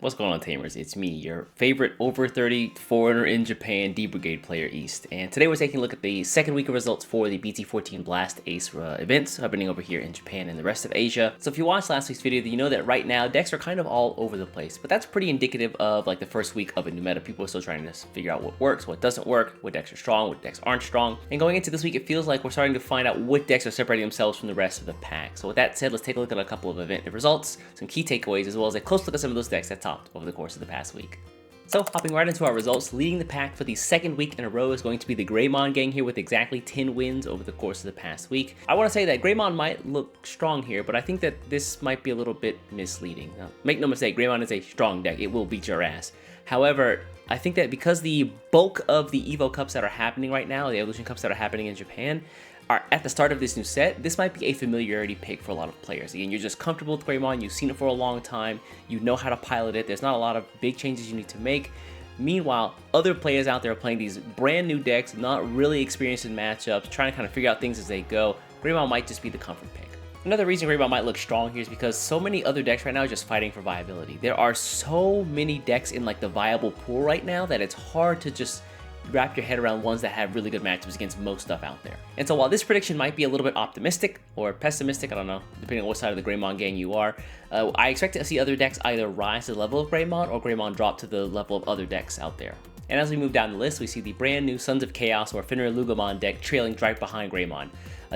What's going on, Tamers? It's me, your favorite over 30 foreigner in Japan D-Brigade player East. And today we're taking a look at the second week of results for the BT14 Blast Ace events happening over here in Japan and the rest of Asia. So if you watched last week's video, you know that right now decks are kind of all over the place. But that's pretty indicative of like the first week of a new meta. People are still trying to figure out what works, what doesn't work, what decks are strong, what decks aren't strong. And going into this week, it feels like we're starting to find out what decks are separating themselves from the rest of the pack. So with that said, let's take a look at a couple of event results, some key takeaways, as well as a close look at some of those decks that topped over the course of the past week. So hopping right into our results, leading the pack for the second week in a row is going to be the Greymon Gang here with exactly 10 wins over the course of the past week. I want to say that Greymon might look strong here, but I think that this might be a little bit misleading. Now, make no mistake, Greymon is a strong deck. It will beat your ass. However, I think that because the bulk of the Evo Cups that are happening right now, the Evolution Cups that are happening in Japan, are at the start of this new set, this might be a familiarity pick for a lot of players. Again, you're just comfortable with Greymon, you've seen it for a long time, you know how to pilot it, there's not a lot of big changes you need to make. Meanwhile, other players out there are playing these brand new decks, not really experienced in matchups, trying to kind of figure out things as they go. Greymon might just be the comfort pick. Another reason Greymon might look strong here is because so many other decks right now are just fighting for viability. There are so many decks in like the viable pool right now that it's hard to just wrap your head around ones that have really good matchups against most stuff out there. And so while this prediction might be a little bit optimistic or pessimistic, I don't know, depending on what side of the Greymon gang you are, I expect to see other decks either rise to the level of Greymon or Greymon drop to the level of other decks out there. And as we move down the list, we see the brand new Sons of Chaos or Fenrir Lugomon deck trailing right behind Greymon.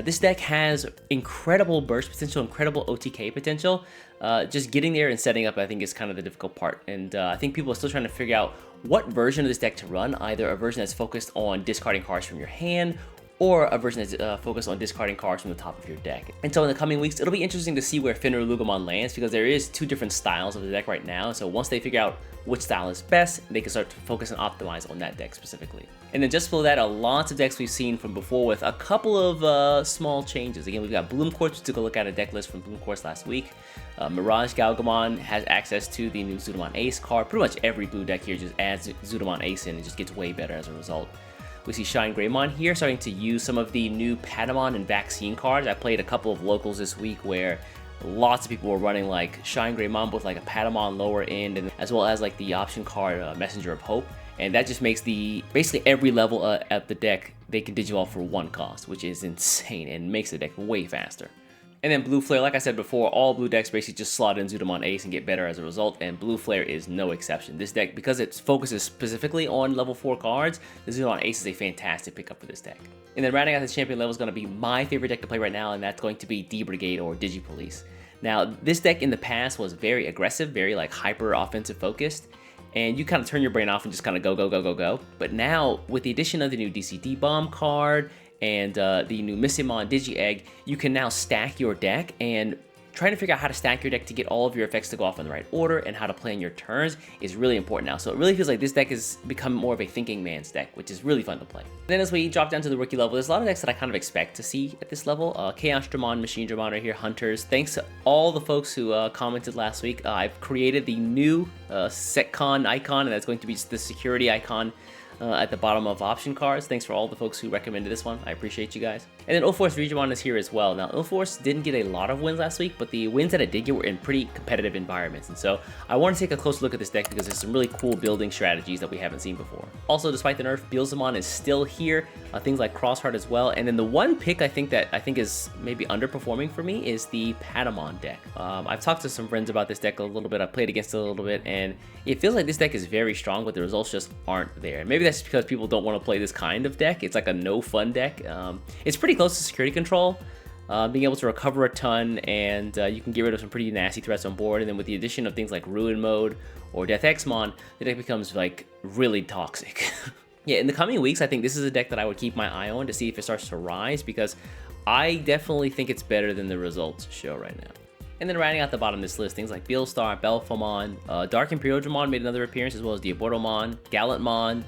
This deck has incredible burst potential, incredible OTK potential. Just getting there and setting up, I think, is kind of the difficult part. And I think people are still trying to figure out what version of this deck to run, either a version that's focused on discarding cards from your hand, or a version that's focused on discarding cards from the top of your deck. And so in the coming weeks, it'll be interesting to see where Fenrir Lugomon lands, because there is two different styles of the deck right now. So once they figure out which style is best, they can start to focus and optimize on that deck specifically. And then just below that are lots of decks we've seen from before with a couple of small changes. Again, we've got Bloom Quartz. We took a look at a deck list from Bloom Quartz last week. Mirage Galgamon has access to the new Zudomon Ace card. Pretty much every blue deck here just adds Zudomon Ace in and just gets way better as a result. We see Shine Greymon here starting to use some of the new Patamon and Vaccine cards. I played a couple of locals this week where lots of people were running like Shine Greymon with like a Patamon lower end, and as well as like the option card Messenger of Hope. And that just makes basically every level at the deck, they can Digivolve for one cost, which is insane and makes the deck way faster. And then Blue Flare, like I said before, all blue decks basically just slot in Zudomon Ace and get better as a result, and Blue Flare is no exception. This deck, because it focuses specifically on level 4 cards, the Zudomon Ace is a fantastic pickup for this deck. And then rounding out the champion level is going to be my favorite deck to play right now, and that's going to be D-Brigade or Digipolice. Now, this deck in the past was very aggressive, very like hyper offensive focused, and you kind of turn your brain off and just kind of go, go, go, go, go. But now, with the addition of the new DCD Bomb card, and the new Missimon Digi-Egg, you can now stack your deck, and trying to figure out how to stack your deck to get all of your effects to go off in the right order and how to play in your turns is really important now. So it really feels like this deck has become more of a thinking man's deck, which is really fun to play. Then as we drop down to the rookie level, there's a lot of decks that I kind of expect to see at this level. Chaos Dramon, Machine Dramon are here, Hunters. Thanks to all the folks who commented last week. I've created the new Setcon icon, and that's going to be just the security icon at the bottom of option cards. Thanks for all the folks who recommended this one. I appreciate you guys. And then Ulforce Digimon is here as well. Now, Ulforce didn't get a lot of wins last week, but the wins that it did get were in pretty competitive environments. And so I want to take a close look at this deck because there's some really cool building strategies that we haven't seen before. Also, despite the nerf, Beelzemon is still here. Things like Crossheart as well. And then the one pick I think is maybe underperforming for me is the Patamon deck. I've talked to some friends about this deck a little bit. I've played against it a little bit, and it feels like this deck is very strong, but the results just aren't there. Maybe that's because people don't want to play this kind of deck. It's like a no fun deck. It's pretty close to security control, being able to recover a ton, and you can get rid of some pretty nasty threats on board. And then with the addition of things like Ruin Mode or Death Exmon, the deck becomes like really toxic. Yeah, in the coming weeks, I think this is a deck that I would keep my eye on to see if it starts to rise, because I definitely think it's better than the results show right now. And then rounding out the bottom of this list, things like Beelstar, Belphomon, Dark Imperial Dramon made another appearance, as well as Diabortomon, Gallantmon.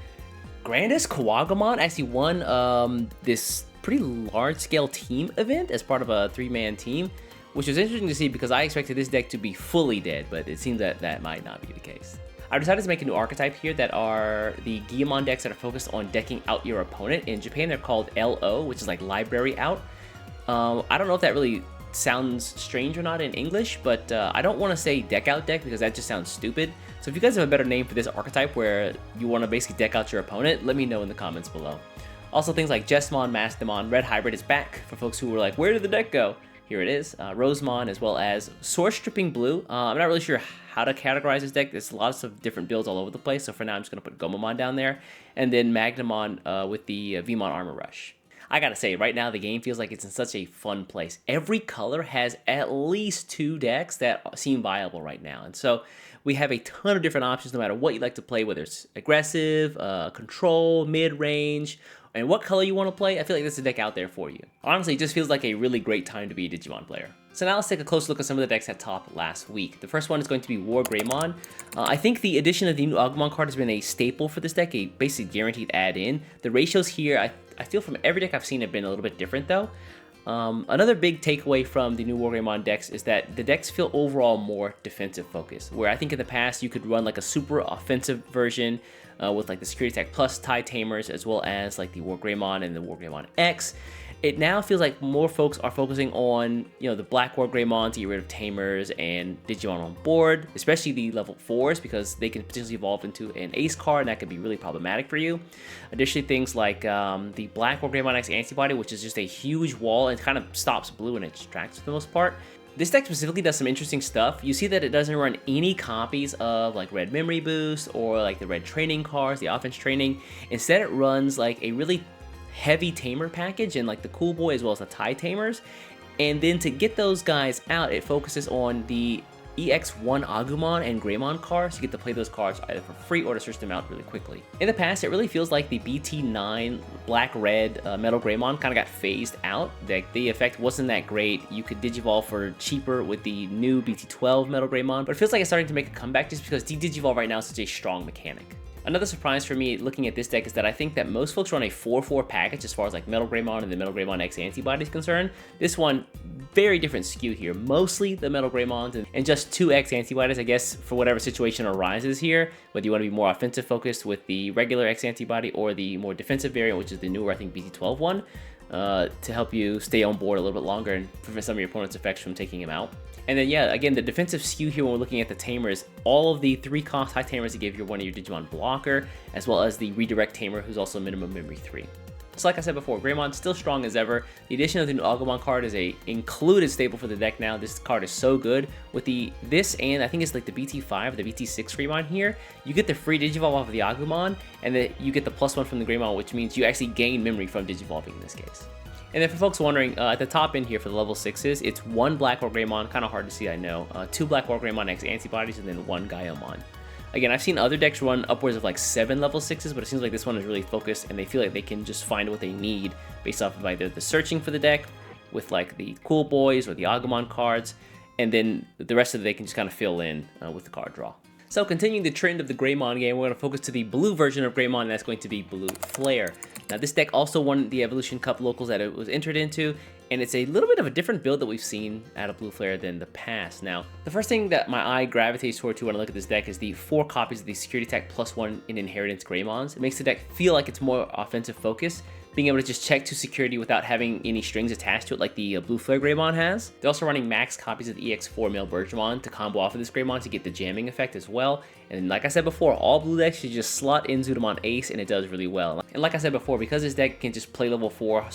Grandis Kawagamon actually won this pretty large-scale team event as part of a 3-man team, which was interesting to see because I expected this deck to be fully dead, but it seems that that might not be the case. I decided to make a new archetype here that are the Guillemon decks that are focused on decking out your opponent. In Japan, they're called LO, which is like library out. I don't know if that really sounds strange or not in English, but I don't want to say deck out deck because that just sounds stupid. So if you guys have a better name for this archetype where you want to basically deck out your opponent, let me know in the comments below. Also, things like Jesmon, Mastodon, Red Hybrid is back for folks who were like, where did the deck go? Here it is. Rosemon, as well as Source Stripping Blue. I'm not really sure how to categorize this deck. There's lots of different builds all over the place, so for now I'm just going to put Gomamon down there. And then Magnamon with the Vmon Armor Rush. I gotta say, right now the game feels like it's in such a fun place. Every color has at least 2 decks that seem viable right now. And so we have a ton of different options no matter what you like to play, whether it's aggressive, control, mid-range, and what color you want to play. I feel like there's a deck out there for you. Honestly, it just feels like a really great time to be a Digimon player. So now let's take a close look at some of the decks that topped last week. The first one is going to be War Greymon. I think the addition of the new Agumon card has been a staple for this deck, a basically guaranteed add-in. The ratios here, I feel from every deck I've seen have been a little bit different though. Another big takeaway from the new War Greymon decks is that the decks feel overall more defensive focused, where I think in the past you could run like a super offensive version with like the Security Attack Plus Tide Tamers, as well as like the War Greymon and the War Greymon X. It now feels like more folks are focusing on, you know, the Black War Greymon to get rid of Tamers and Digimon on board, especially the level 4s, because they can potentially evolve into an Ace card, and that could be really problematic for you. Additionally, things like the Black War Greymon X Antibody, which is just a huge wall and kind of stops blue and it distracts for the most part. This deck specifically does some interesting stuff. You see that it doesn't run any copies of like Red Memory Boost or like the Red Training cards, the offense training. Instead, it runs like a really heavy tamer package and like the Cool Boy as well as the Tide Tamers. And then to get those guys out, it focuses on the EX1 Agumon and Greymon cards. You get to play those cards either for free or to search them out really quickly. In the past, it really feels like the BT9 Black-Red Metal Greymon kind of got phased out. The effect wasn't that great. You could Digivolve for cheaper with the new BT12 Metal Greymon, but it feels like it's starting to make a comeback just because D-Digivolve right now is such a strong mechanic. Another surprise for me looking at this deck is that I think that most folks run a 4-4 package as far as like Metal Greymon and the Metal Greymon X Antibody is concerned. This one, very different skew here. Mostly the Metal Greymons and just 2 X Antibodies, I guess, for whatever situation arises here. Whether you want to be more offensive focused with the regular X Antibody or the more defensive variant, which is the newer, I think, BT12 one, to help you stay on board a little bit longer and prevent some of your opponent's effects from taking him out. And then, yeah, again, the defensive skew here when we're looking at the Tamers, all of the 3-cost high Tamers to give you one of your Digimon blocker, as well as the Redirect Tamer, who's also minimum memory 3. So like I said before, Greymon still strong as ever. The addition of the new Agumon card is a included staple for the deck now. This card is so good. With this and I think it's like the BT5 or the BT6 Greymon here, you get the free Digivolve off of the Agumon, and then you get the +1 from the Greymon, which means you actually gain memory from Digivolving in this case. And then for folks wondering, at the top end here for the level 6s, it's 1 Black War Greymon, kind of hard to see I know, 2 Black War Greymon X Antibodies, and then 1 Gaiomon. Again, I've seen other decks run upwards of like 7 level 6s, but it seems like this one is really focused and they feel like they can just find what they need based off of either the searching for the deck with like the Cool Boys or the Agumon cards, and then the rest of it they can just kind of fill in with the card draw. So continuing the trend of the Greymon game, we're going to focus to the blue version of Greymon, and that's going to be Blue Flare. Now this deck also won the Evolution Cup locals that it was entered into, and it's a little bit of a different build that we've seen out of Blue Flare than the past. Now, the first thing that my eye gravitates toward when I look at this deck is the 4 copies of the Security Attack +1 in Inheritance Greymons. It makes the deck feel like it's more offensive focused, being able to just check to security without having any strings attached to it like the Blue Flare Greymon has. They're also running max copies of the EX4 Male Bergermon to combo off of this Greymon to get the jamming effect as well. And like I said before, all blue decks should just slot in Zudomon Ace and it does really well. And like I said before, because this deck can just play level 4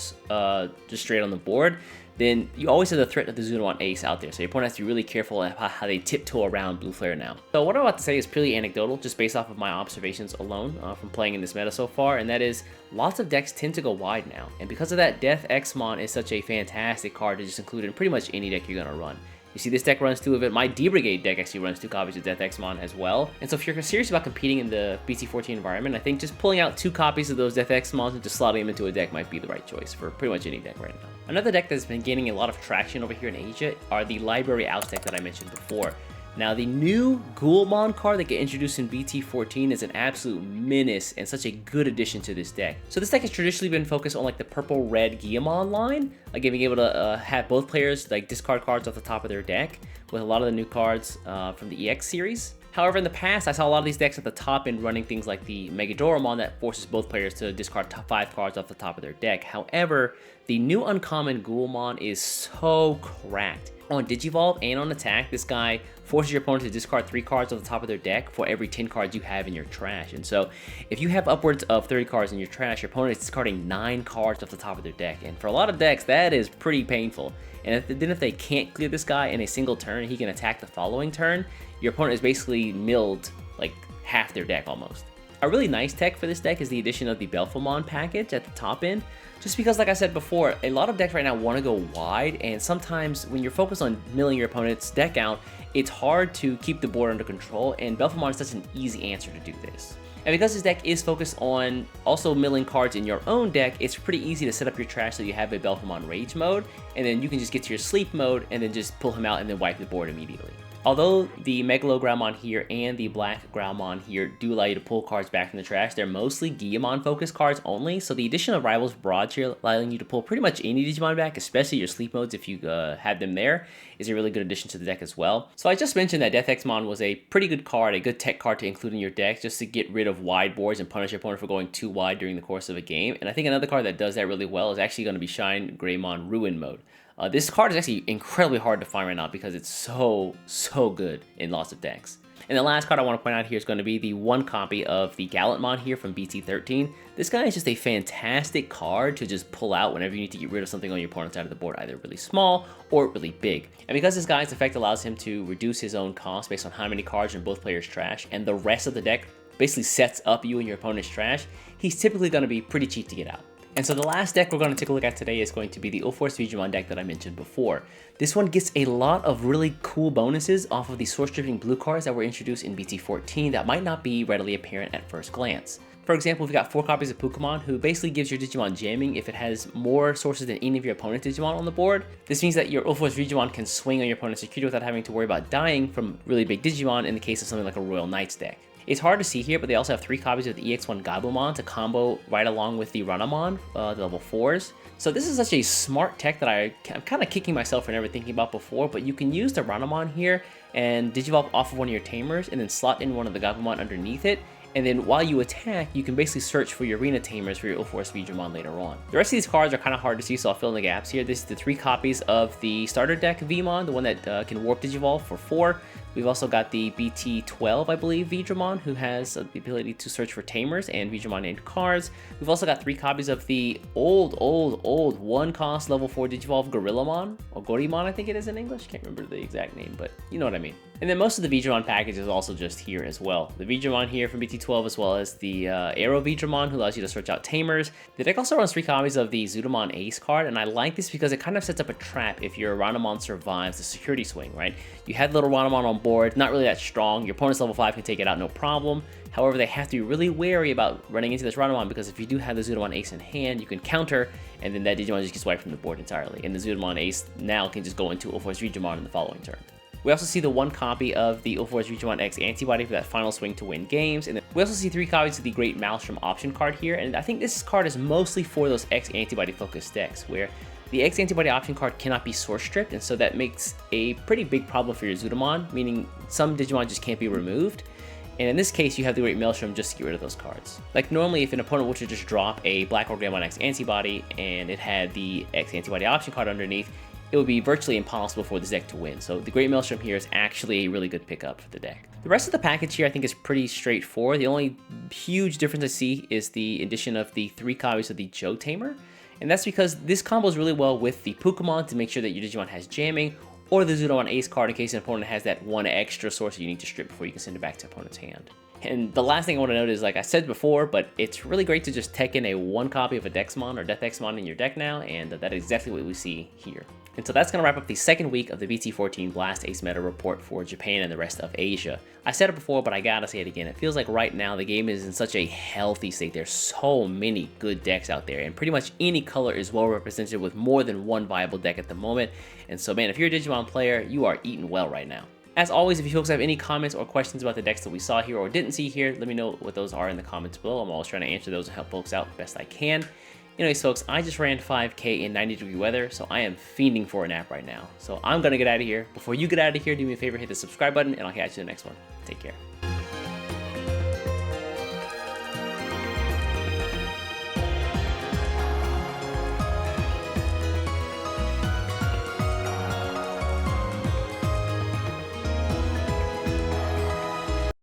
just straight on the board, then you always have the threat of the Zudomon Ace out there, so your opponent has to be really careful about how they tiptoe around Blue Flare now. So what I'm about to say is purely anecdotal, just based off of my observations alone from playing in this meta so far, and that is lots of decks tend to go wide now, and because of that, Death Xmon is such a fantastic card to just include in pretty much any deck you're going to run. You see this deck runs 2 of it. My D-Brigade deck actually runs 2 copies of Death Xmon as well. And so if you're serious about competing in the BT14 environment, I think just pulling out 2 copies of those Death Xmons and just slotting them into a deck might be the right choice for pretty much any deck right now. Another deck that's been gaining a lot of traction over here in Asia are the Library Oust deck that I mentioned before. Now, the new Ghoulmon card that get introduced in BT14 is an absolute menace and such a good addition to this deck. So this deck has traditionally been focused on like the purple-red Guillemon line, like being able to have both players like discard cards off the top of their deck with a lot of the new cards from the EX series. However, in the past, I saw a lot of these decks at the top end running things like the Megadoramon that forces both players to discard 5 cards off the top of their deck. However, The new uncommon Greymon is so cracked. On Digivolve and on attack, this guy forces your opponent to discard 3 cards off the top of their deck for every 10 cards you have in your trash. And so if you have upwards of 30 cards in your trash, your opponent is discarding 9 cards off the top of their deck. And for a lot of decks, that is pretty painful. And if they can't clear this guy in a single turn, he can attack the following turn. Your opponent is basically milled like half their deck almost. A really nice tech for this deck is the addition of the Belphemon package at the top end, just because, like I said before, a lot of decks right now want to go wide, and sometimes when you're focused on milling your opponent's deck out, it's hard to keep the board under control, and Belphemon is such an easy answer to do this. And because this deck is focused on also milling cards in your own deck, it's pretty easy to set up your trash so you have a Belphemon Rage mode, and then you can just get to your sleep mode and then just pull him out and then wipe the board immediately. Although the Megalo Greymon here and the Black Greymon here do allow you to pull cards back from the trash, they're mostly Guillemon focused cards only, so the addition of Rivals Barrage here allowing you to pull pretty much any Digimon back, especially your sleep modes if you have them there, is a really good addition to the deck as well. So I just mentioned that Death Exmon was a pretty good card, a good tech card to include in your deck just to get rid of wide boards and punish your opponent for going too wide during the course of a game. And I think another card that does that really well is actually going to be Shine Greymon Ruin mode. This card is actually incredibly hard to find right now because it's so good in lots of decks. And the last card I want to point out here is going to be the one copy of the Gallantmon here from BT14. This guy is just a fantastic card to just pull out whenever you need to get rid of something on your opponent's side of the board, either really small or really big. And because this guy's effect allows him to reduce his own cost based on how many cards are in both players' trash, and the rest of the deck basically sets up you and your opponent's trash, he's typically going to be pretty cheap to get out. And so the last deck we're going to take a look at today is going to be the Ulforce Digimon deck that I mentioned before. This one gets a lot of really cool bonuses off of the source stripping blue cards that were introduced in BT14 that might not be readily apparent at first glance. For example, we've got 4 copies of Pokemon, who basically gives your Digimon jamming if it has more sources than any of your opponent's Digimon on the board. This means that your Ulforce Digimon can swing on your opponent's security without having to worry about dying from really big Digimon in the case of something like a Royal Knights deck. It's hard to see here, but they also have 3 copies of the EX1 Gabumon to combo right along with the Runamon, the level 4s. So this is such a smart tech that I'm kind of kicking myself for never thinking about before, but you can use the Runamon here and Digivolve off of one of your Tamers and then slot in one of the Gabumon underneath it. And then while you attack, you can basically search for your Arena Tamers for your Ulforce Digimon later on. The rest of these cards are kind of hard to see, so I'll fill in the gaps here. This is the 3 copies of the starter deck Vmon, the one that can warp Digivolve for 4. We've also got the BT12, I believe, Vidramon, who has the ability to search for Tamers and Vidramon named cards. We've also got 3 copies of the old 1-cost level 4 Digivolve Gorillamon, or Gorimon I think it is in English. Can't remember the exact name, but you know what I mean. And then most of the Vidramon package is also just here as well. The Vidramon here from BT12, as well as the Arrow Vidramon, who allows you to search out Tamers. The deck also runs 3 copies of the Zudomon Ace card, and I like this because it kind of sets up a trap if your Ranamon survives the security swing, right? You had little Ranamon on board, not really that strong. Your opponent's level 5 can take it out no problem. However, they have to be really wary about running into this Ranamon because if you do have the Zudomon Ace in hand, you can counter, and then that Digimon just gets wiped from the board entirely. And the Zudomon Ace now can just go into Ulforce Digimon in the following turn. We also see the 1 copy of the Ulforce Digimon X antibody for that final swing to win games, and then we also see 3 copies of the Great Maelstrom option card here, and I think this card is mostly for those X antibody focused decks, where the X antibody option card cannot be source stripped, and so that makes a pretty big problem for your Zudomon, meaning some Digimon just can't be removed. And in this case, you have the Great Maelstrom just to get rid of those cards. Like normally, if an opponent were to just drop a Black or Greymon X antibody and it had the X antibody option card underneath, it would be virtually impossible for this deck to win. So the Great Maelstrom here is actually a really good pickup for the deck. The rest of the package here I think is pretty straightforward. The only huge difference I see is the addition of the 3 copies of the Joe Tamer. And that's because this combos really well with the Pokemon to make sure that your Digimon has jamming, or the Zudomon Ace card in case an opponent has that 1 extra source you need to strip before you can send it back to opponent's hand. And the last thing I want to note is, like I said before, but it's really great to just tech in a 1 copy of a Dexmon or Death Exmon in your deck now, and that is exactly what we see here. And so that's going to wrap up the second week of the BT14 Blast Ace meta report for Japan and the rest of Asia. I said it before, but I gotta say it again. It feels like right now the game is in such a healthy state. There's so many good decks out there, and pretty much any color is well represented with more than 1 viable deck at the moment. And so, man, if you're a Digimon player, you are eating well right now. As always, if you folks have any comments or questions about the decks that we saw here or didn't see here, let me know what those are in the comments below. I'm always trying to answer those and help folks out best I can. Anyways, folks, I just ran 5K in 90-degree weather, so I am fiending for a nap right now. So I'm going to get out of here. Before you get out of here, do me a favor, hit the subscribe button, and I'll catch you in the next one. Take care.